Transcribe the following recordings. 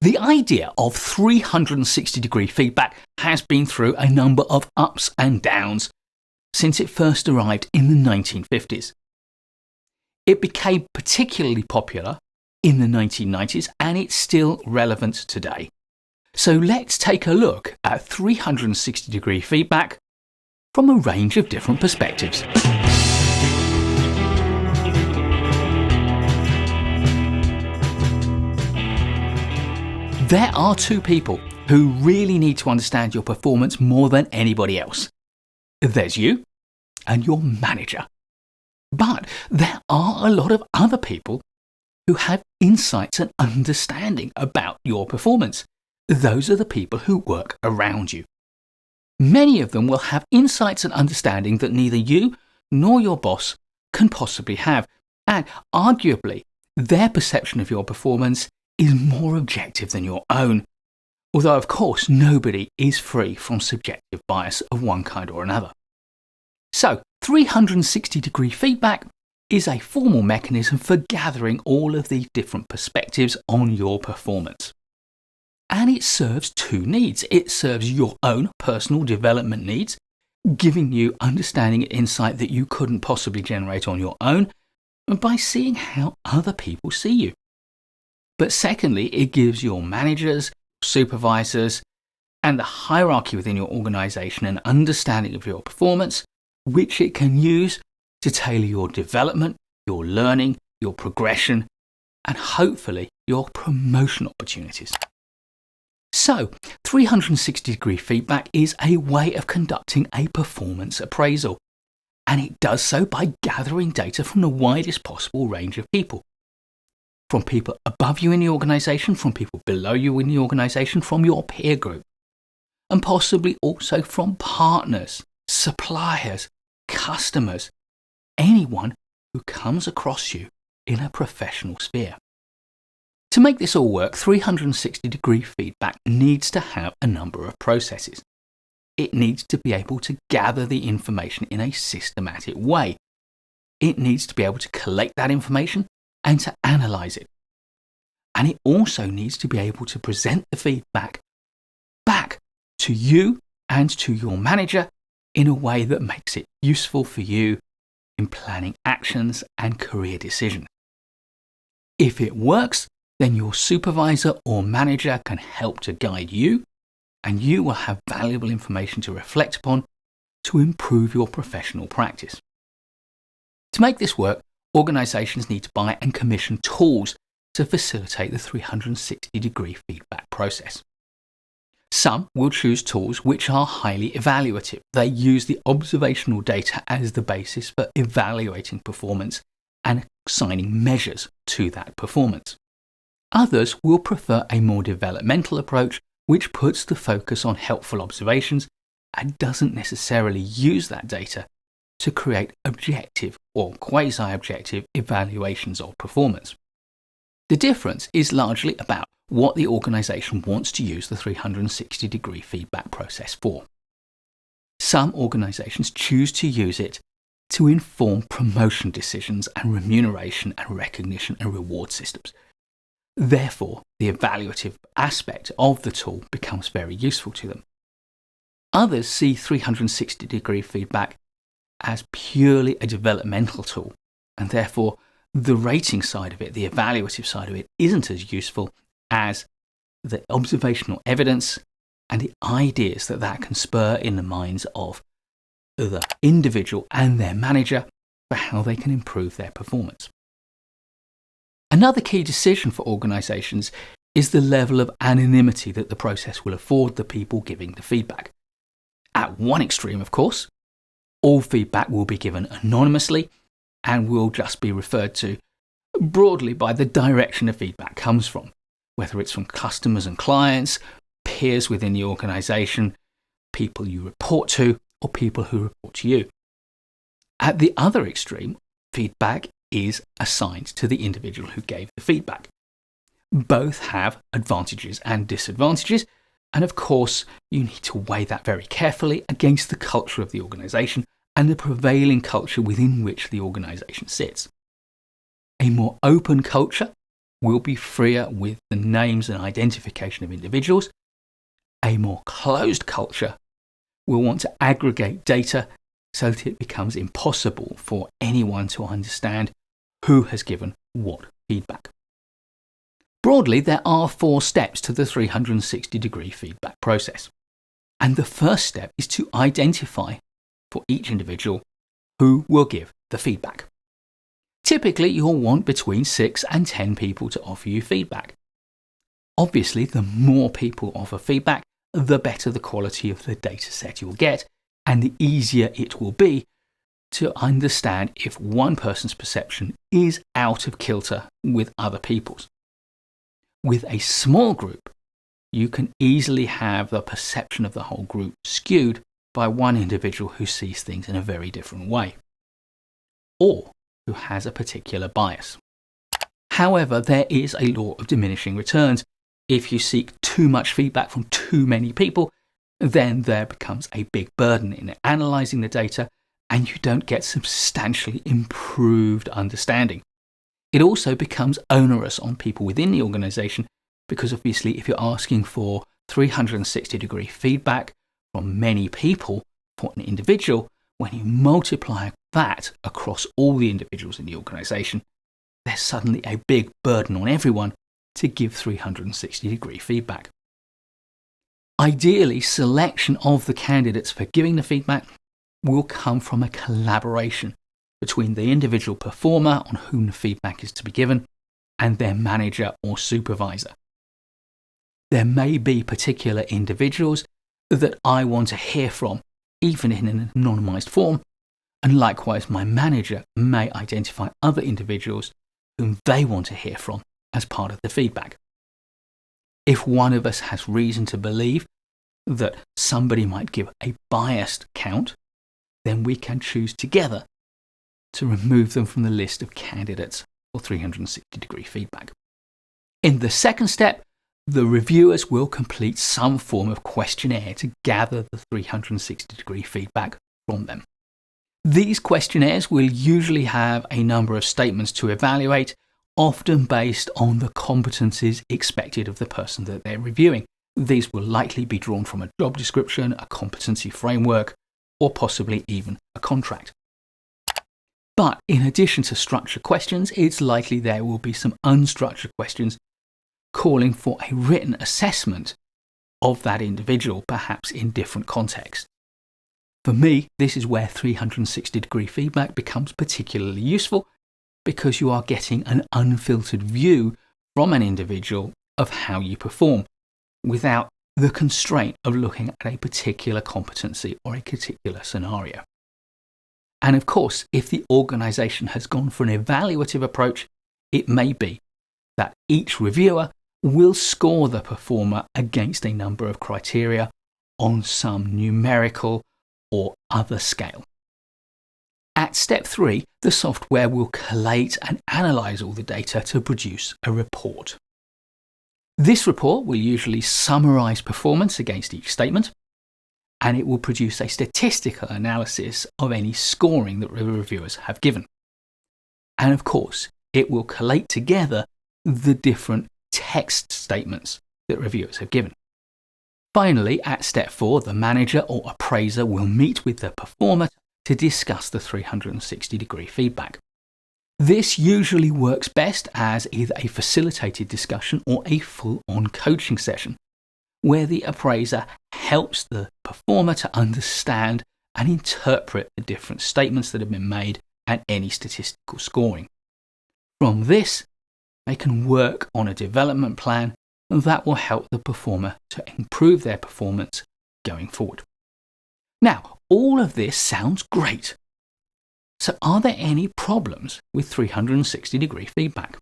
The idea of 360-degree feedback has been through a number of ups and downs since it first arrived in the 1950s. It became particularly popular in the 1990s, and it's still relevant today. So let's take a look at 360-degree feedback from a range of different perspectives. There are two people who really need to understand your performance more than anybody else. There's you and your manager. But there are a lot of other people who have insights and understanding about your performance. Those are the people who work around you. Many of them will have insights and understanding that neither you nor your boss can possibly have, and arguably their perception of your performance is more objective than your own, although of course nobody is free from subjective bias of one kind or another. So 360-degree feedback is a formal mechanism for gathering all of these different perspectives on your performance. And it serves two needs. It serves your own personal development needs, giving you understanding and insight that you couldn't possibly generate on your own by seeing how other people see you. But secondly, it gives your managers, supervisors, and the hierarchy within your organization an understanding of your performance, which it can use to tailor your development, your learning, your progression, and hopefully your promotion opportunities. So, 360-degree feedback is a way of conducting a performance appraisal, and it does so by gathering data from the widest possible range of people. From people above you in the organisation, from people below you in the organisation, from your peer group, and possibly also from partners, suppliers, customers, anyone who comes across you in a professional sphere. To make this all work, 360-degree feedback needs to have a number of processes. It needs to be able to gather the information in a systematic way. It needs to be able to collect that information and to analyse it. And it also needs to be able to present the feedback back to you and to your manager in a way that makes it useful for you in planning actions and career decisions. If it works, then your supervisor or manager can help to guide you, and you will have valuable information to reflect upon to improve your professional practice. To make this work, organisations need to buy and commission tools to facilitate the 360-degree feedback process. Some will choose tools which are highly evaluative. They use the observational data as the basis for evaluating performance and assigning measures to that performance. Others will prefer a more developmental approach which puts the focus on helpful observations and doesn't necessarily use that data to create objective or quasi-objective evaluations of performance. The difference is largely about what the organisation wants to use the 360-degree feedback process for. Some organisations choose to use it to inform promotion decisions and remuneration and recognition and reward systems. Therefore, the evaluative aspect of the tool becomes very useful to them. Others see 360-degree feedback as purely a developmental tool, and therefore the rating side of it, the evaluative side of it, isn't as useful as the observational evidence and the ideas that that can spur in the minds of the individual and their manager for how they can improve their performance. Another key decision for organisations is the level of anonymity that the process will afford the people giving the feedback. At one extreme, of course, all feedback will be given anonymously and will just be referred to broadly by the direction the feedback comes from, whether it's from customers and clients, peers within the organisation, people you report to, or people who report to you. At the other extreme, feedback is assigned to the individual who gave the feedback. Both have advantages and disadvantages, and of course, you need to weigh that very carefully against the culture of the organisation and the prevailing culture within which the organisation sits. A more open culture will be freer with the names and identification of individuals. A more closed culture will want to aggregate data so that it becomes impossible for anyone to understand who has given what feedback. Broadly, there are 4 steps to the 360-degree feedback process. And the first step is to identify for each individual who will give the feedback. Typically, you'll want between 6 and 10 people to offer you feedback. Obviously, the more people offer feedback, the better the quality of the data set you'll get, and the easier it will be to understand if one person's perception is out of kilter with other people's. With a small group, you can easily have the perception of the whole group skewed by one individual who sees things in a very different way, or who has a particular bias. However, there is a law of diminishing returns. If you seek too much feedback from too many people, then there becomes a big burden in analysing the data, and you don't get substantially improved understanding. It also becomes onerous on people within the organisation, because obviously if you're asking for 360-degree feedback from many people for an individual, when you multiply that across all the individuals in the organisation, there's suddenly a big burden on everyone to give 360-degree feedback. Ideally, selection of the candidates for giving the feedback will come from a collaboration between the individual performer on whom the feedback is to be given and their manager or supervisor. There may be particular individuals that I want to hear from, even in an anonymised form, and likewise my manager may identify other individuals whom they want to hear from as part of the feedback. If one of us has reason to believe that somebody might give a biased count, then we can choose together to remove them from the list of candidates for 360-degree feedback. In the second step, the reviewers will complete some form of questionnaire to gather the 360-degree feedback from them. These questionnaires will usually have a number of statements to evaluate, often based on the competencies expected of the person that they're reviewing. These will likely be drawn from a job description, a competency framework, or possibly even a contract. But in addition to structured questions, it's likely there will be some unstructured questions calling for a written assessment of that individual, perhaps in different contexts. For me, this is where 360-degree feedback becomes particularly useful, because you are getting an unfiltered view from an individual of how you perform, without the constraint of looking at a particular competency or a particular scenario. And of course, if the organisation has gone for an evaluative approach, it may be that each reviewer will score the performer against a number of criteria on some numerical or other scale. At step 3, the software will collate and analyse all the data to produce a report. This report will usually summarise performance against each statement, and it will produce a statistical analysis of any scoring that the reviewers have given. And of course, it will collate together the different text statements that reviewers have given. Finally, at step 4, the manager or appraiser will meet with the performer to discuss the 360-degree feedback. This usually works best as either a facilitated discussion or a full-on coaching session, where the appraiser helps the performer to understand and interpret the different statements that have been made and any statistical scoring. From this, they can work on a development plan that will help the performer to improve their performance going forward. Now, all of this sounds great. So are there any problems with 360-degree feedback?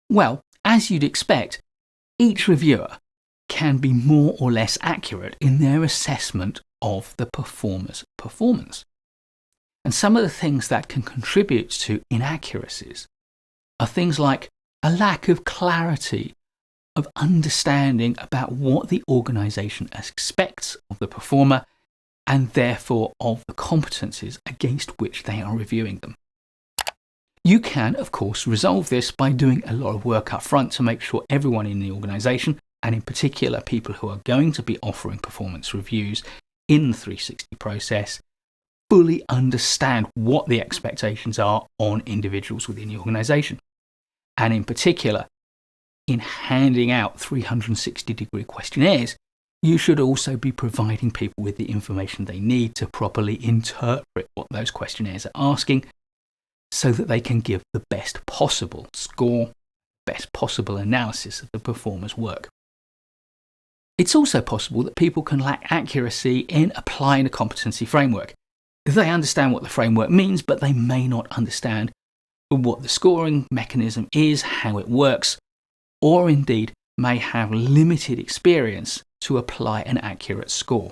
Well, as you'd expect, each reviewer can be more or less accurate in their assessment of the performer's performance. And some of the things that can contribute to inaccuracies are things like a lack of clarity of understanding about what the organisation expects of the performer, and therefore of the competencies against which they are reviewing them. You can, of course, resolve this by doing a lot of work up front to make sure everyone in the organisation, and in particular people who are going to be offering performance reviews in the 360 process, fully understand what the expectations are on individuals within the organisation. And in particular, in handing out 360-degree questionnaires, you should also be providing people with the information they need to properly interpret what those questionnaires are asking, so that they can give the best possible score, best possible analysis of the performer's work. It's also possible that people can lack accuracy in applying a competency framework. They understand what the framework means, but they may not understand what the scoring mechanism is, how it works, or indeed may have limited experience to apply an accurate score.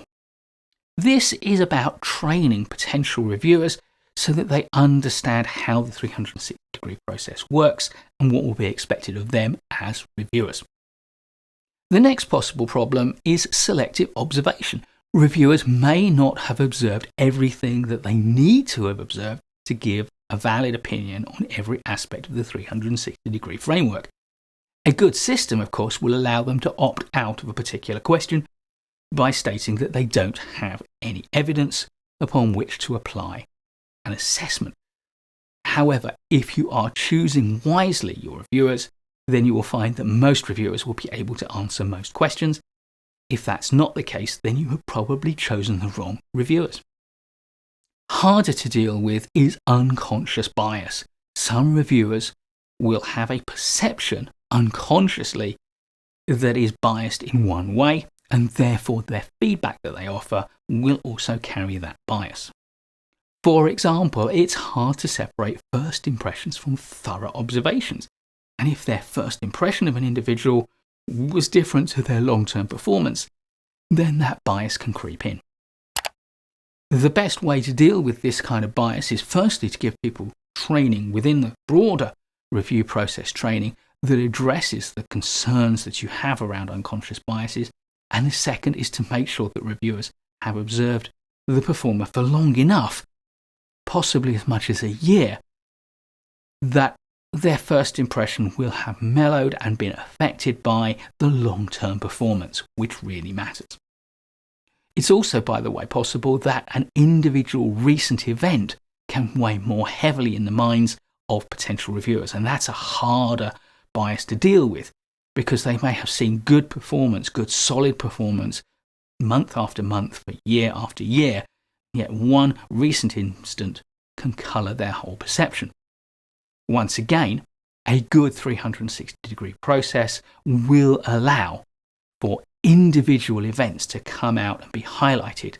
This is about training potential reviewers so that they understand how the 360-degree process works and what will be expected of them as reviewers. The next possible problem is selective observation. Reviewers may not have observed everything that they need to have observed to give a valid opinion on every aspect of the 360-degree framework. A good system, of course, will allow them to opt out of a particular question by stating that they don't have any evidence upon which to apply an assessment. However, if you are choosing wisely your reviewers, then you will find that most reviewers will be able to answer most questions. If that's not the case, then you have probably chosen the wrong reviewers. Harder to deal with is unconscious bias. Some reviewers will have a perception unconsciously that is biased in one way, and therefore their feedback that they offer will also carry that bias. For example, it's hard to separate first impressions from thorough observations. And if their first impression of an individual was different to their long-term performance, then that bias can creep in. The best way to deal with this kind of bias is firstly to give people training within the broader review process training that addresses the concerns that you have around unconscious biases, and the second is to make sure that reviewers have observed the performer for long enough, possibly as much as a year, that their first impression will have mellowed and been affected by the long-term performance, which really matters. It's also, by the way, possible that an individual recent event can weigh more heavily in the minds of potential reviewers, and that's a harder bias to deal with because they may have seen good performance, good solid performance, month after month, for year after year, yet one recent incident can colour their whole perception. Once again, a good 360-degree process will allow for individual events to come out and be highlighted,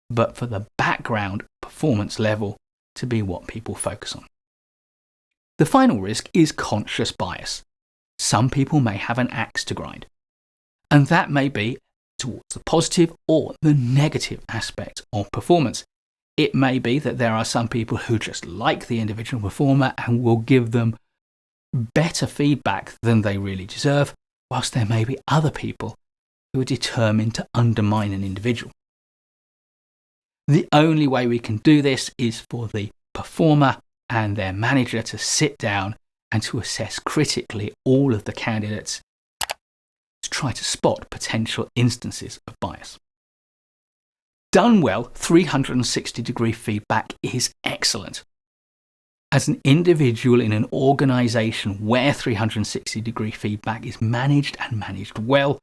but for the background performance level to be what people focus on. The final risk is conscious bias. Some people may have an axe to grind, and that may be towards the positive or the negative aspect of performance. It may be that there are some people who just like the individual performer and will give them better feedback than they really deserve, whilst there may be other people who are determined to undermine an individual. The only way we can do this is for the performer and their manager to sit down and to assess critically all of the candidates to try to spot potential instances of bias. Done well, 360-degree feedback is excellent. As an individual in an organisation where 360-degree feedback is managed and managed well,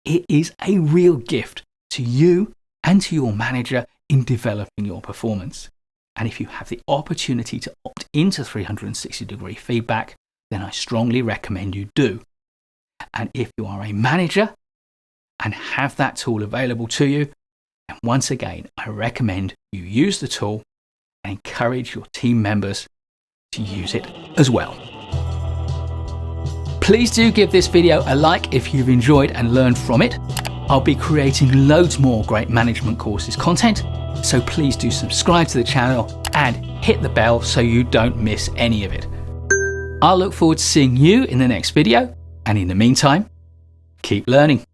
it is a real gift to you and to your manager in developing your performance. And if you have the opportunity to opt into 360-degree feedback, then I strongly recommend you do. And if you are a manager and have that tool available to you, then once again, I recommend you use the tool and encourage your team members to use it as well. Please do give this video a like if you've enjoyed and learned from it. I'll be creating loads more great management courses content, so please do subscribe to the channel and hit the bell so you don't miss any of it. I'll look forward to seeing you in the next video, and in the meantime, keep learning.